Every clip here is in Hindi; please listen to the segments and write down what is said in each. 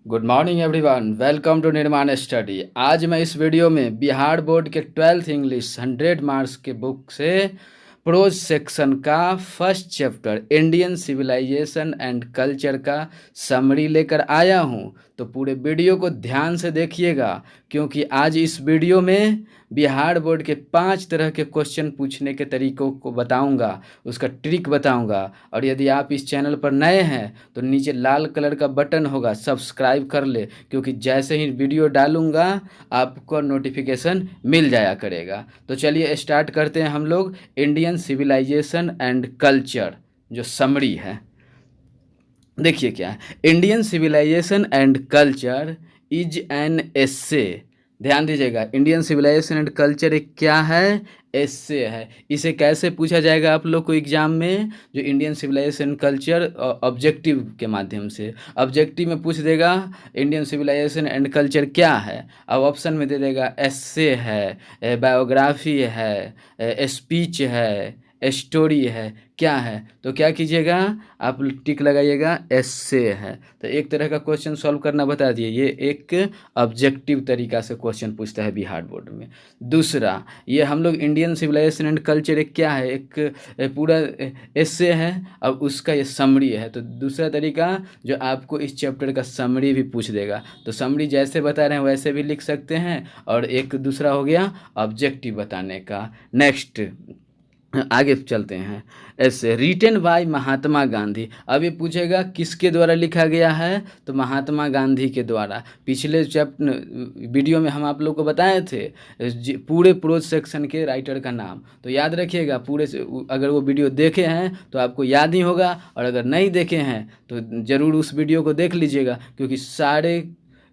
Good morning everyone, welcome to Nirman study. आज मैं इस वीडियो में बिहार बोर्ड के 12th इंग्लिश 100 मार्क्स के बुक से प्रोज सेक्शन का first chapter Indian civilization and culture का समरी लेकर आया हूं। तो पूरे वीडियो को ध्यान से देखिएगा, क्योंकि आज इस वीडियो में बिहार बोर्ड के 5 तरह के क्वेश्चन पूछने के तरीकों को बताऊंगा, उसका ट्रिक बताऊंगा। और यदि आप इस चैनल पर नए हैं तो नीचे लाल कलर का बटन होगा, सब्सक्राइब कर ले, क्योंकि जैसे ही वीडियो डालूंगा आपको नोटिफिकेशन मिल जाया करेगा। तो चलिए स्टार्ट करते हैं हम लोग इंडियन सिविलाइजेशन एंड कल्चर जो समरी है। देखिए क्या है, Indian civilization and culture is an essay. ध्यान दीजिएगा, इंडियन सिविलाइजेशन एंड कल्चर एक क्या है, एस्से है। इसे कैसे पूछा जाएगा आप लोग को एग्जाम में, जो इंडियन सिविलाइजेशन कल्चर ऑब्जेक्टिव के माध्यम से ऑब्जेक्टिव में पूछ देगा इंडियन सिविलाइजेशन एंड कल्चर क्या है। अब ऑप्शन में दे देगा एस्से है, बायोग्राफी है, स्पीच है, स्टोरी है, क्या है। तो क्या कीजिएगा, आप टिक लगाइएगा एस्से है। तो एक तरह का क्वेश्चन सॉल्व करना बता दिए, ये एक ऑब्जेक्टिव तरीका से क्वेश्चन पूछता है बिहार बोर्ड में। दूसरा, ये हम लोग इंडियन सिविलाइजेशन एंड कल्चर एक क्या है, एक पूरा एस्से है, अब उसका ये समरी है। तो दूसरा तरीका जो आपको इस चैप्टर का समरी भी पूछ देगा, तो समरी जैसे बता रहे हैं वैसे भी लिख सकते हैं। और एक दूसरा हो गया ऑब्जेक्टिव बताने का। नेक्स्ट आगे चलते हैं। ऐसे रिटन बाय महात्मा गांधी। अब ये पूछेगा किसके द्वारा लिखा गया है, तो महात्मा गांधी के द्वारा। पिछले वीडियो में हम आप लोग को बताए थे पूरे प्रोज सेक्शन के राइटर का नाम, तो याद रखिएगा। पूरे से अगर वो वीडियो देखे हैं तो आपको याद ही होगा, और अगर नहीं देखे हैं तो ज़रूर उस वीडियो को देख लीजिएगा, क्योंकि सारे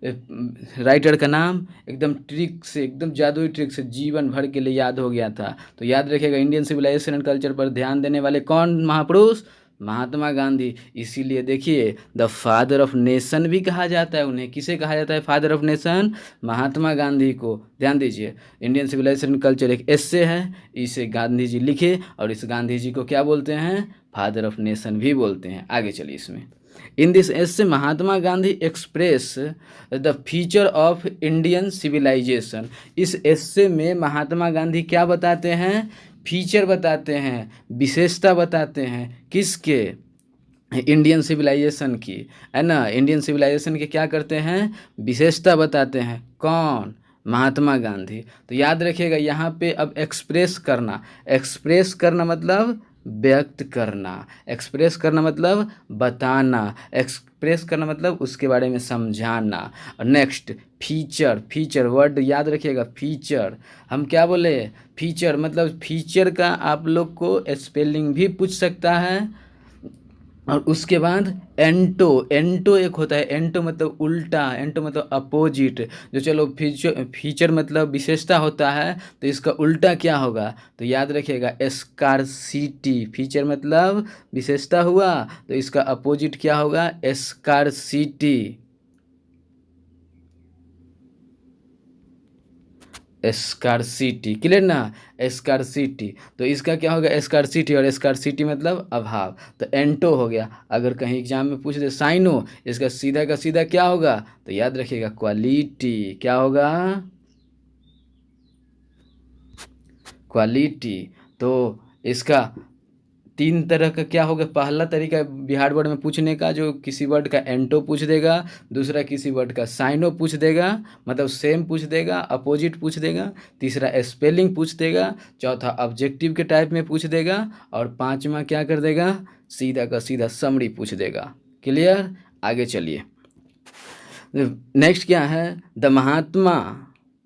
राइटर का नाम एकदम ट्रिक से, एकदम जादुई ट्रिक से जीवन भर के लिए याद हो गया था। तो याद रखिएगा, इंडियन सिविलाइजेशन एंड कल्चर पर ध्यान देने वाले कौन महापुरुष, महात्मा गांधी। इसीलिए देखिए द फादर ऑफ नेशन भी कहा जाता है उन्हें। किसे कहा जाता है father of nation, Mahatma Gandhi को। ध्यान दीजिए, इंडियन सिविलाइजेशन एंड कल्चर एक एस्से है, इसे गांधी जी लिखे, और इस गांधी जी को क्या बोलते हैं, फादर ऑफ नेशन भी बोलते हैं। आगे चलिए इसमें, in this essay Mahatma Gandhi express the feature of Indian civilization. इस एस्से में महात्मा गांधी क्या बताते हैं, फीचर बताते हैं, विशेषता बताते हैं, किसके, इंडियन सिविलाइजेशन की, है ना। इंडियन सिविलाइजेशन के क्या करते हैं, विशेषता बताते हैं। कौन, महात्मा गांधी। तो याद रखिएगा यहाँ पे अब एक्सप्रेस करना, एक्सप्रेस करना मतलब व्यक्त करना, एक्सप्रेस करना मतलब बताना, एक्सप्रेस करना मतलब उसके बारे में समझाना। और नेक्स्ट फीचर, फीचर वर्ड याद रखिएगा, फीचर हम क्या बोले, फीचर मतलब फीचर का आप लोग को स्पेलिंग भी पूछ सकता है। और उसके बाद एंटो, एंटो एक होता है, एंटो मतलब उल्टा, एंटो मतलब अपोजिट। जो चलो फीचर, फीचर मतलब विशेषता होता है, तो इसका उल्टा क्या होगा, तो याद रखिएगा स्कार्सिटी। फीचर मतलब विशेषता हुआ, तो इसका अपोजिट क्या होगा, स्कार्सिटी। स्कार्सिटी, क्लियर ना, स्कार्सिटी। तो इसका क्या होगा, स्कार्सिटी, और स्कार्सिटी मतलब अभाव। तो एंटो हो गया। अगर कहीं एग्जाम में पूछ दे साइनो, इसका सीधा का सीधा क्या होगा, तो याद रखिएगा क्वालिटी। क्या होगा, क्वालिटी। तो इसका 3 तरह का क्या होगा, पहला तरीका बिहार बोर्ड में पूछने का, जो किसी वर्ड का एंटो पूछ देगा, दूसरा किसी वर्ड का साइनो पूछ देगा, मतलब सेम पूछ देगा, अपोजिट पूछ देगा, तीसरा स्पेलिंग पूछ देगा, चौथा ऑब्जेक्टिव के टाइप में पूछ देगा, और पांचवा क्या कर देगा, सीधा का सीधा समरी पूछ देगा। क्लियर, आगे चलिए। नेक्स्ट क्या है, the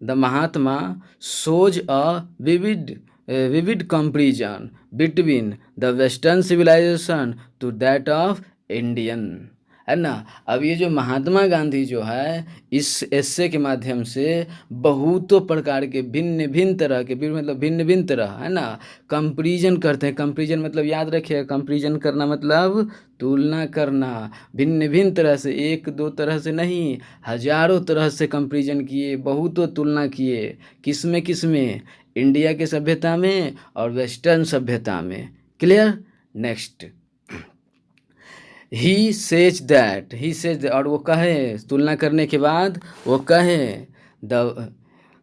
Mahatma shows a vivid comparison between the western civilization to that of Indian, है ना। अब ये जो महात्मा गांधी जो है, इस एस्से के माध्यम से बहुतों प्रकार के भिन्न भिन्न तरह के, मतलब भिन्न भिन्न तरह, है ना, कंपेरिजन करते हैं। कंपेरिजन मतलब याद रखिएगा, कंपेरिजन करना मतलब तुलना करना, भिन्न भिन्न तरह से, एक दो तरह से नहीं, हजारों तरह से कंपेरिजन किए, बहुतों तुलना किए। किसमें किसमें, इंडिया के सभ्यता में और वेस्टर्न सभ्यता में। क्लियर। नेक्स्ट, ही सेज, और वो कहे, तुलना करने के बाद वो कहे, the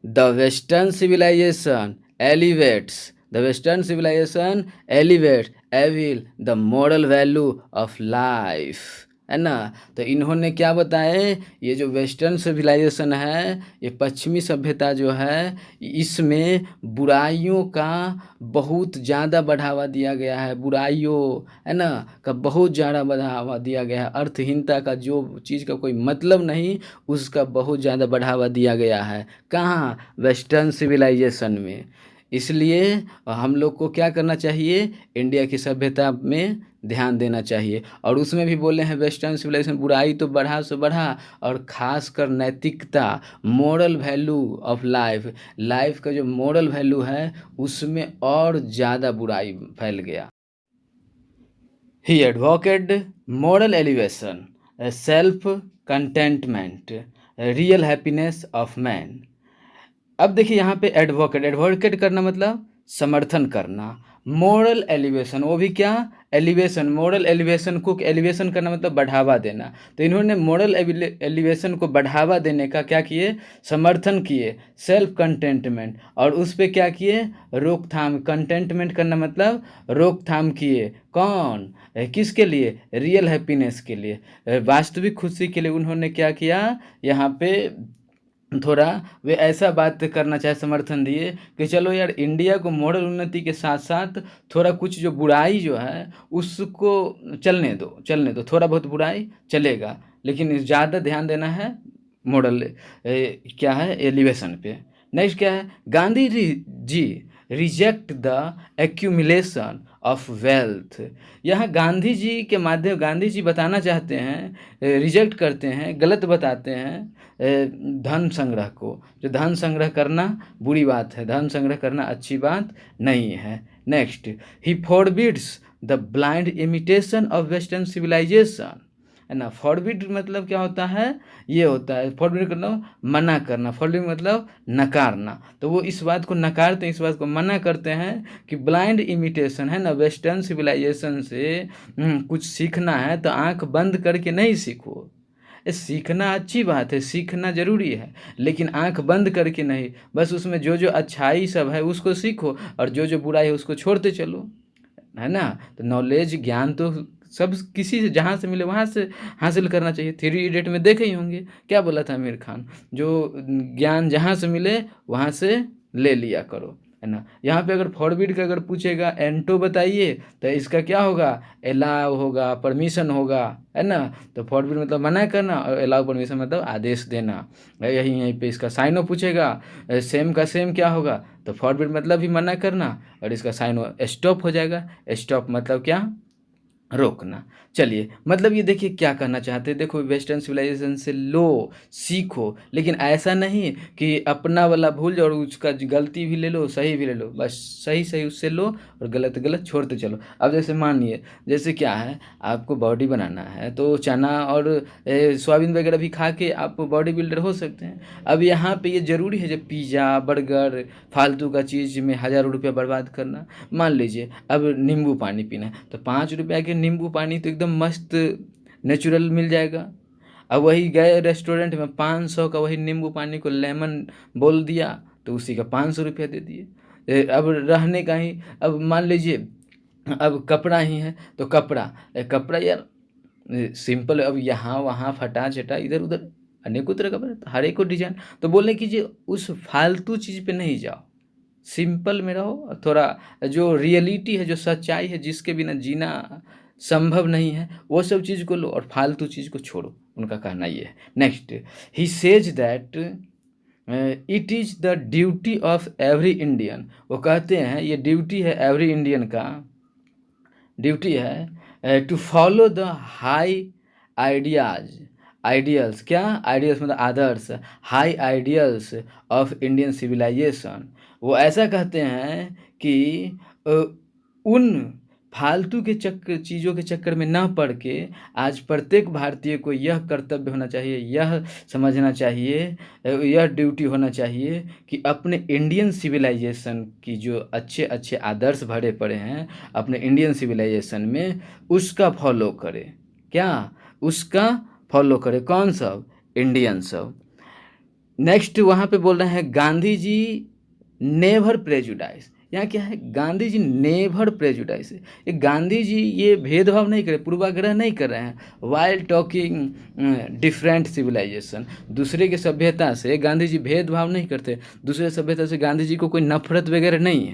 the western civilization elevates the western civilization elevates evil the moral value of life, है ना। तो इन्होंने क्या बताया, ये जो वेस्टर्न सिविलाइजेशन है, ये पश्चिमी सभ्यता जो है, इसमें बुराइयों का बहुत ज़्यादा बढ़ावा दिया गया है, बुराइयों, है ना, का बहुत ज़्यादा बढ़ावा दिया गया है। अर्थहीनता का, जो चीज़ का कोई मतलब नहीं, उसका बहुत ज़्यादा बढ़ावा दिया गया है। कहाँ? वेस्टर्न सिविलाइजेशन में। इसलिए हम लोग को क्या करना चाहिए, इंडिया की सभ्यता में ध्यान देना चाहिए। और उसमें भी बोले हैं वेस्टर्न सिविलाइजेशन बुराई तो बढ़ा से बढ़ा, और ख़ासकर नैतिकता, moral value of life, life का जो मोरल वैल्यू है उसमें और ज़्यादा बुराई फैल गया। He advocate moral elevation, self contentment, real happiness of man. अब देखिए यहाँ पे एडवोकेट करना मतलब समर्थन करना, मोरल एलिवेशन, वो भी क्या, एलिवेशन, मोरल एलिवेशन को एलिवेशन करना मतलब बढ़ावा देना। तो इन्होंने मोरल एलिवेशन को बढ़ावा देने का क्या किए, समर्थन किए, सेल्फ कंटेंटमेंट, और उस पर क्या किए, रोकथाम, कंटेंटमेंट करना मतलब रोकथाम किए। कौन? किसके लिए? रियल हैप्पीनेस के लिए, वास्तविक खुशी के लिए उन्होंने क्या किया, यहाँ पे थोड़ा वे ऐसा बात करना चाहे, समर्थन दिए कि चलो यार, इंडिया को मॉडल उन्नति के साथ साथ थोड़ा कुछ जो बुराई जो है उसको चलने दो, थोड़ा बहुत बुराई चलेगा, लेकिन ज़्यादा ध्यान देना है मॉडल क्या है, एलिवेशन पे। नेक्स्ट क्या है, जी reject the accumulation of wealth. यहाँ गांधी जी के माध्यम, गांधी जी बताना चाहते हैं, रिजेक्ट करते हैं, गलत बताते हैं धन संग्रह को, जो धन संग्रह करना बुरी बात है, धन संग्रह करना अच्छी बात नहीं है। Next, he forbids the blind imitation of western civilization, है ना। फॉरबिड मतलब क्या होता है, ये होता है फॉरबिड करना, मना करना, फॉरबिड मतलब नकारना। तो वो इस बात को नकारते हैं, इस बात को मना करते हैं कि ब्लाइंड इमिटेशन, है ना, वेस्टर्न सिविलाइजेशन से कुछ सीखना है तो आंख बंद करके नहीं सीखो। सीखना अच्छी बात है, सीखना ज़रूरी है, लेकिन आंख बंद करके नहीं, बस उसमें जो जो अच्छाई सब है उसको सीखो, और जो जो बुराई है उसको छोड़ते चलो, है ना। तो नॉलेज, ज्ञान तो सब किसी से, जहाँ से मिले वहाँ से हासिल करना चाहिए। थ्री इडियट में देखे ही होंगे, क्या बोला था आमिर खान, जो ज्ञान जहाँ से मिले वहाँ से ले लिया करो, है ना। यहाँ पे अगर फॉरबिड का अगर पूछेगा एंटो बताइए, तो इसका क्या होगा, अलाउ होगा, परमिशन होगा, है ना। तो फॉरबिड मतलब मना करना, और अलाउ परमिशन मतलब आदेश देना। यहीं पे इसका साइनो पूछेगा, सेम का सेम क्या होगा, तो फॉरबिड मतलब भी मना करना, और इसका साइनो स्टॉप हो जाएगा। स्टॉप मतलब क्या, रोकना। चलिए, मतलब ये देखिए क्या कहना चाहते हैं, देखो वेस्टर्न सिविलाइजेशन से लो, सीखो, लेकिन ऐसा नहीं कि अपना वाला भूल जाओ और उसका गलती भी ले लो, सही भी ले लो, बस सही सही उससे लो और गलत गलत छोड़ते चलो। अब जैसे मानिए, जैसे क्या है, आपको बॉडी बनाना है तो चना और सोयाबीन वगैरह भी खा के आप बॉडी बिल्डर हो सकते हैं। अब यहाँ पे ये ज़रूरी है जब पिज़्ज़ा बर्गर फालतू का चीज़ में हज़ारों रुपया बर्बाद करना। मान लीजिए अब नींबू पानी पीना है, तो 5 रुपया के नींबू पानी तो एकदम मस्त नेचुरल मिल जाएगा। अब वही गए रेस्टोरेंट में 500 का वही नींबू पानी को लेमन बोल दिया, तो उसी का 500 रुपया दे दिए। अब रहने का ही, अब मान लीजिए अब कपड़ा ही है, तो कपड़ा यार सिंपल, अब यहाँ वहाँ फटा चटा इधर उधर अनेकों तरह का बना, हर एक को डिजाइन। तो बोलने कीजिए उस फालतू चीज़ पे नहीं जाओ, सिंपल में रहो, और थोड़ा जो रियलिटी है, जो सच्चाई है, जिसके बिना जीना संभव नहीं है, वो सब चीज़ को लो और फालतू चीज़ को छोड़ो, उनका कहना ये है। Next, he says that it is the duty of every Indian, वो कहते हैं ये ड्यूटी है एवरी इंडियन का, ड्यूटी है to follow the high ideas, ideals, क्या आइडियल्स मतलब आदर्श, high ideals of Indian civilization. वो ऐसा कहते हैं कि उन फालतू के चक्कर, चीज़ों के चक्कर में ना पड़ के आज प्रत्येक भारतीय को यह कर्तव्य होना चाहिए, यह समझना चाहिए, यह ड्यूटी होना चाहिए कि अपने इंडियन सिविलाइजेशन की जो अच्छे अच्छे आदर्श भरे पड़े हैं अपने इंडियन सिविलाइजेशन में, उसका फॉलो करें। क्या उसका फॉलो करे, कौन सब, इंडियन सब। नेक्स्ट वहाँ पे बोल रहे हैं गांधी जी नेवर प्रेजुडाइज। यहाँ क्या है, गांधी जी नेवर प्रेजुडाइज, ये गांधी जी ये भेदभाव नहीं करे, पूर्वाग्रह नहीं कर रहे हैं। वाइल टॉकिंग डिफरेंट सिविलाइजेशन, दूसरे के सभ्यता से गांधी जी भेदभाव नहीं करते, दूसरे सभ्यता से गांधी जी को कोई नफरत वगैरह नहीं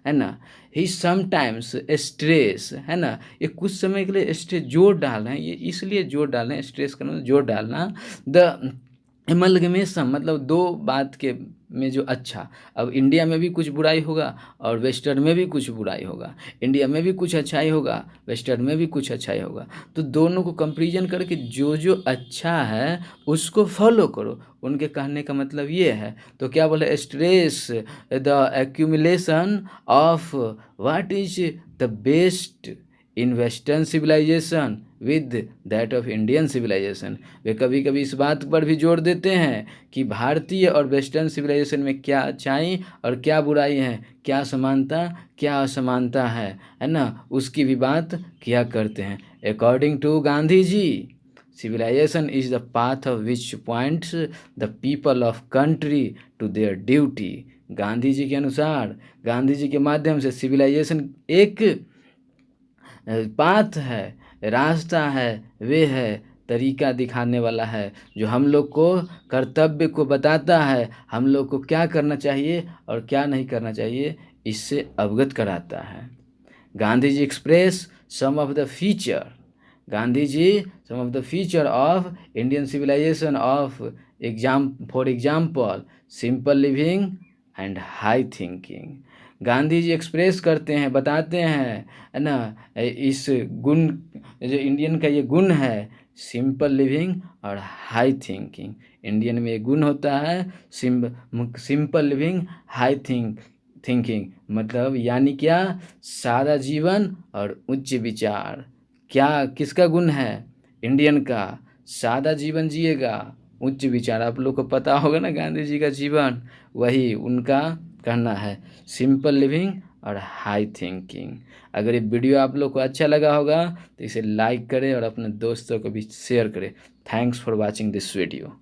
है ना। ही समटाइम्स स्ट्रेस, है ना, ये कुछ समय के लिए स्ट्रेस जोर डाल रहे हैं, ये इसलिए जोर डाल रहे हैं, स्ट्रेस करना जोर डालना, द एमलगमेशन मतलब दो बात के में जो अच्छा, अब इंडिया में भी कुछ बुराई होगा और वेस्टर्न में भी कुछ बुराई होगा, इंडिया में भी कुछ अच्छाई होगा, वेस्टर्न में भी कुछ अच्छाई होगा, तो दोनों को कंपैरिजन करके जो जो अच्छा है उसको फॉलो करो, उनके कहने का मतलब ये है। तो क्या बोले, stress the accumulation of what is the best in western civilization with that of Indian civilization. वे कभी कभी इस बात पर भी जोर देते हैं कि भारतीय और वेस्टर्न सिविलाइजेशन में क्या अच्छाई और क्या बुराई है, क्या समानता क्या असमानता है ना, उसकी भी बात किया करते हैं। According to Gandhi ji, civilization is the path of which points the people of country to their duty। Gandhi ji के अनुसार, गांधी जी के माध्यम से सिविलाइजेशन एक पाथ है, रास्ता है, वे है, तरीका दिखाने वाला है, जो हम लोग को कर्तव्य को बताता है, हम लोग को क्या करना चाहिए और क्या नहीं करना चाहिए, इससे अवगत कराता है। Gandhi ji express some of the feature, Gandhi ji some of the feature of Indian civilization of for example simple living and high thinking. Gandhi ji express करते हैं, बताते हैं, है ना, इस गुण, जो इंडियन का ये गुण है, सिंपल लिविंग और हाई थिंकिंग। इंडियन में ये गुण होता है सिंपल लिविंग हाई थिंकिंग, मतलब यानी क्या, सादा जीवन और उच्च विचार। क्या किसका गुण है, इंडियन का, सादा जीवन जिएगा, उच्च विचार। आप लोग को पता होगा ना गांधी जी का जीवन, वही उनका कहना है, सिंपल लिविंग और हाई थिंकिंग। अगर ये वीडियो आप लोग को अच्छा लगा होगा तो इसे लाइक करें और अपने दोस्तों को भी शेयर करें। Thanks for watching this video.